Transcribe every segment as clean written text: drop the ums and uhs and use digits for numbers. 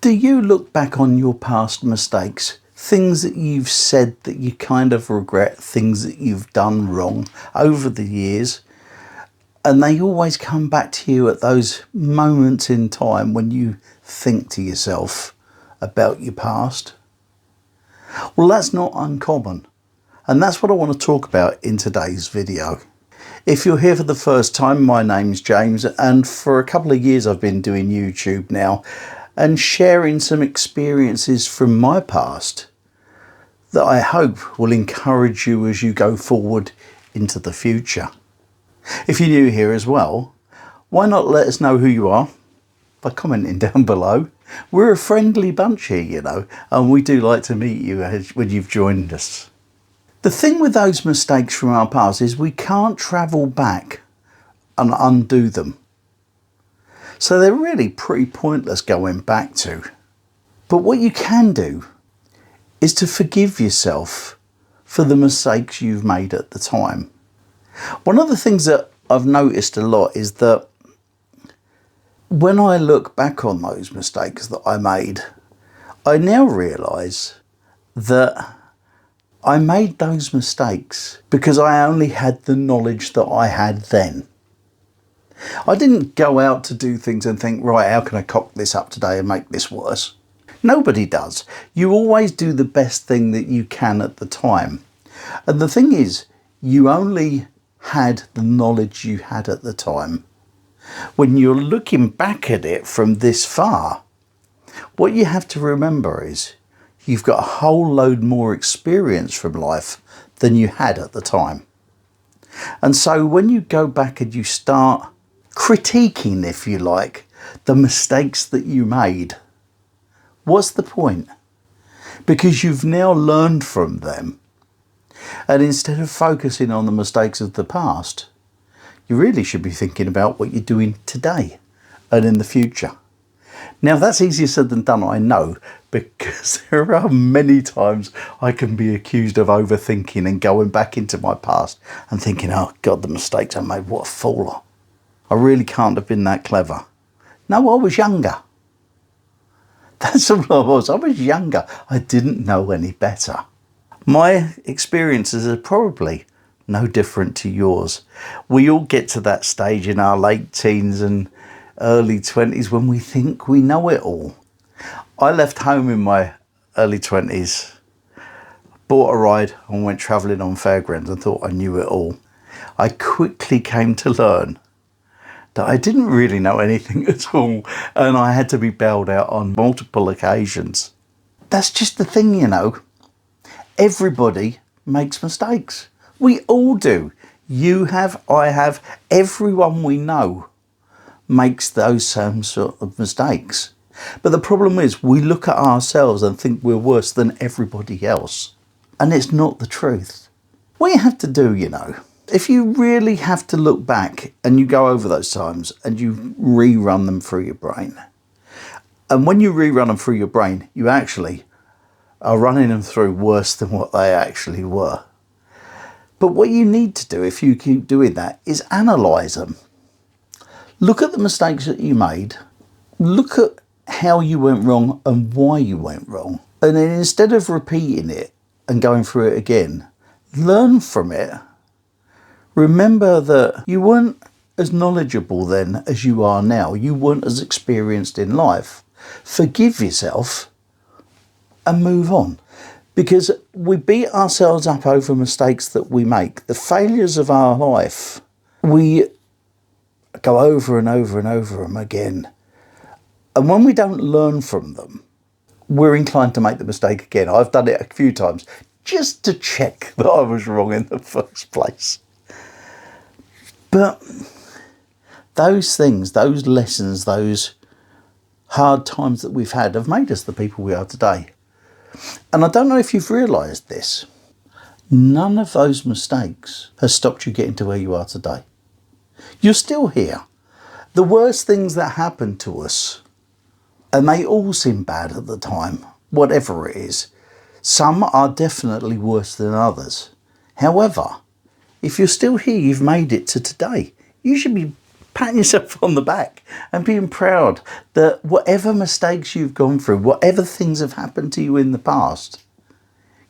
Do you look back on your past mistakes, things that you've said that you kind of regret, things that you've done wrong over the years, and they always come back to you at those moments in time when you think to yourself about your past? Well, that's not uncommon, and that's what I want to talk about in today's video. If you're here for the first time, my name's James, and for a couple of years I've been doing YouTube now and sharing some experiences from my past that I hope will encourage you as you go forward into the future. If you're new here as well, why not let us know who you are by commenting down below. We're a friendly bunch here, you know, and we do like to meet you when you've joined us. The thing with those mistakes from our past is we can't travel back and undo them. So they're really pretty pointless going back to. But what you can do is to forgive yourself for the mistakes you've made at the time. One of the things that I've noticed a lot is that when I look back on those mistakes that I made, I now realise that I made those mistakes because I only had the knowledge that I had then. I didn't go out to do things and think, right, how can I cock this up today and make this worse? Nobody does. You always do the best thing that you can at the time. And the thing is, you only had the knowledge you had at the time. When you're looking back at it from this far, what you have to remember is you've got a whole load more experience from life than you had at the time. And so when you go back and you start critiquing, if you like, the mistakes that you made, what's the point? Because you've now learned from them. And instead of focusing on the mistakes of the past, you really should be thinking about what you're doing today and in the future. Now, that's easier said than done, I know, because there are many times I can be accused of overthinking and going back into my past and thinking, oh God, the mistakes I made, what a fool. I really can't have been that clever. No, I was younger. That's all I was. I was younger. I didn't know any better. My experiences are probably no different to yours. We all get to that stage in our late teens and early 20s when we think we know it all. I left home in my early 20s, bought a ride and went travelling on fairgrounds and thought I knew it all. I quickly came to learn that I didn't really know anything at all, and I had to be bailed out on multiple occasions. That's just the thing, you know. Everybody makes mistakes. We all do. You have, I have, everyone we know makes those same sort of mistakes. But the problem is we look at ourselves and think we're worse than everybody else. And it's not the truth. What you have to do, you know, if you really have to look back and you go over those times and you rerun them through your brain. And when you rerun them through your brain, you actually are running them through worse than what they actually were. But what you need to do if you keep doing that is analyse them. Look at the mistakes that you made. Look at how you went wrong and why you went wrong. And then instead of repeating it and going through it again, learn from it. Remember that you weren't as knowledgeable then as you are now. You weren't as experienced in life. Forgive yourself and move on. Because we beat ourselves up over mistakes that we make. The failures of our life, we go over and over and over them again. And when we don't learn from them, we're inclined to make the mistake again. I've done it a few times just to check that I was wrong in the first place. But those things, those lessons, those hard times that we've had have made us the people we are today. And I don't know if you've realised this. None of those mistakes has stopped you getting to where you are today. You're still here. The worst things that happen to us, and they all seem bad at the time, whatever it is, some are definitely worse than others. However, if you're still here, you've made it to today. You should be patting yourself on the back and being proud that whatever mistakes you've gone through, whatever things have happened to you in the past,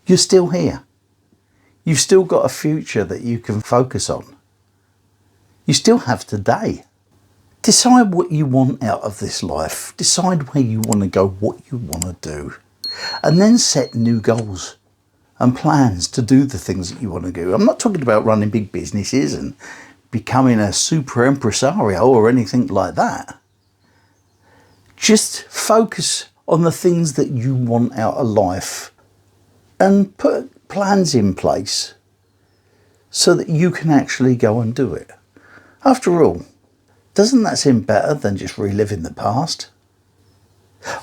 you're still here. You've still got a future that you can focus on. You still have today. Decide what you want out of this life. Decide where you want to go, what you want to do. And then set new goals and plans to do the things that you want to do. I'm not talking about running big businesses and becoming a super impresario or anything like that. Just focus on the things that you want out of life and put plans in place so that you can actually go and do it. After all, doesn't that seem better than just reliving the past?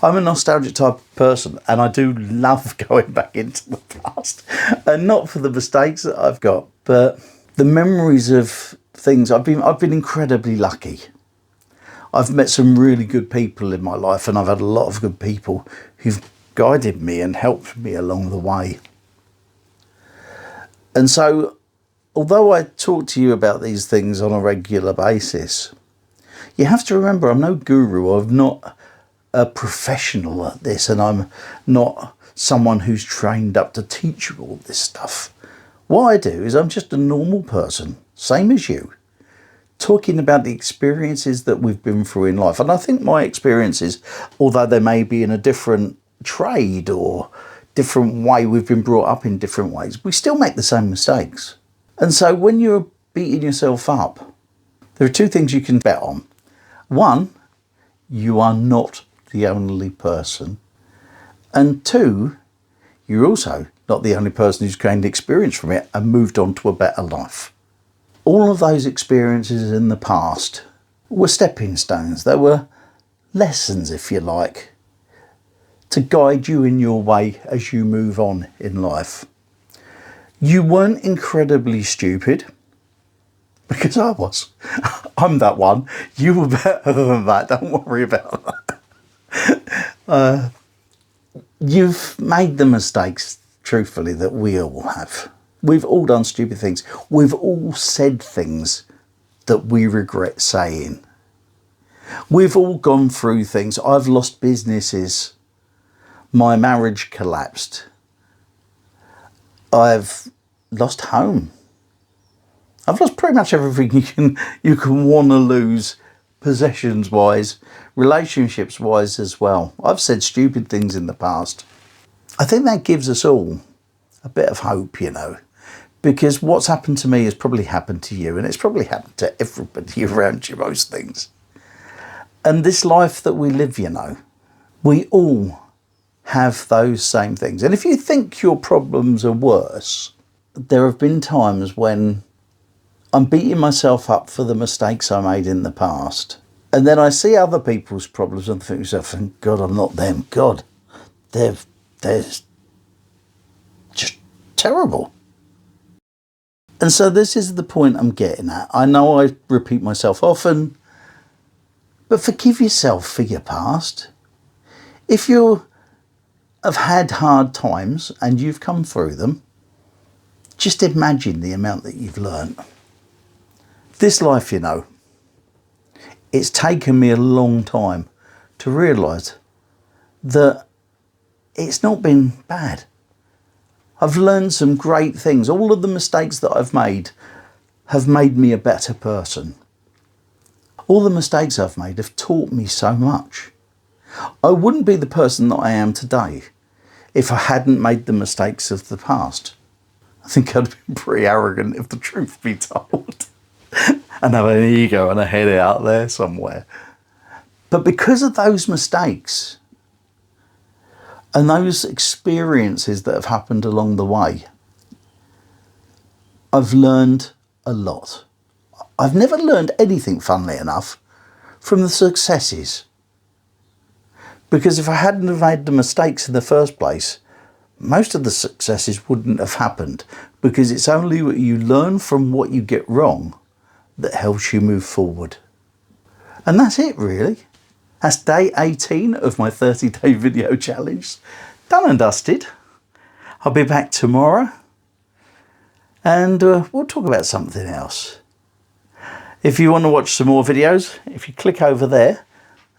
I'm a nostalgic type of person, and I do love going back into the past. And not for the mistakes that I've got, but the memories of things. I've been incredibly lucky. I've met some really good people in my life, and I've had a lot of good people who've guided me and helped me along the way. And so, although I talk to you about these things on a regular basis, you have to remember I'm no guru. I'm not a professional at this, and I'm not someone who's trained up to teach you all this stuff. What I do is I'm just a normal person, same as you, talking about the experiences that we've been through in life. And I think my experiences, although they may be in a different trade or different way, we've been brought up in different ways, we still make the same mistakes. And so when you're beating yourself up, there are two things you can bet on. One, you are not the only person. And two, you're also not the only person who's gained experience from it and moved on to a better life. All of those experiences in the past were stepping stones. They were lessons, if you like, to guide you in your way as you move on in life. You weren't incredibly stupid, because I was. I'm that one. You were better than that. Don't worry about that. You've made the mistakes, truthfully, that we all have. We've all done stupid things. We've all said things that we regret saying. We've all gone through things. I've lost businesses. My marriage collapsed. I've lost home. I've lost pretty much everything you can want to lose, possessions wise, relationships wise as well. I've said stupid things in the past. I think that gives us all a bit of hope, you know, because what's happened to me has probably happened to you, and it's probably happened to everybody around you, most things. And this life that we live, you know, we all have those same things. And if you think your problems are worse, there have been times when I'm beating myself up for the mistakes I made in the past. And then I see other people's problems and think to myself, thank God I'm not them. God, they're just terrible. And so this is the point I'm getting at. I know I repeat myself often, but forgive yourself for your past. If you have had hard times and you've come through them, just imagine the amount that you've learned. This life, you know, it's taken me a long time to realise that it's not been bad. I've learned some great things. All of the mistakes that I've made have made me a better person. All the mistakes I've made have taught me so much. I wouldn't be the person that I am today if I hadn't made the mistakes of the past. I think I'd been pretty arrogant, if the truth be told, and have an ego and a head out there somewhere. But because of those mistakes and those experiences that have happened along the way, I've learned a lot. I've never learned anything, funnily enough, from the successes. Because if I hadn't have made the mistakes in the first place, most of the successes wouldn't have happened, because it's only what you learn from what you get wrong that helps you move forward. And that's it, really. That's day 18 of my 30-day video challenge. Done and dusted. I'll be back tomorrow and we'll talk about something else. If you want to watch some more videos, if you click over there,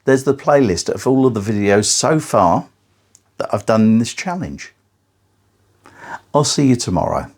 there's the playlist of all of the videos so far that I've done in this challenge. I'll see you tomorrow.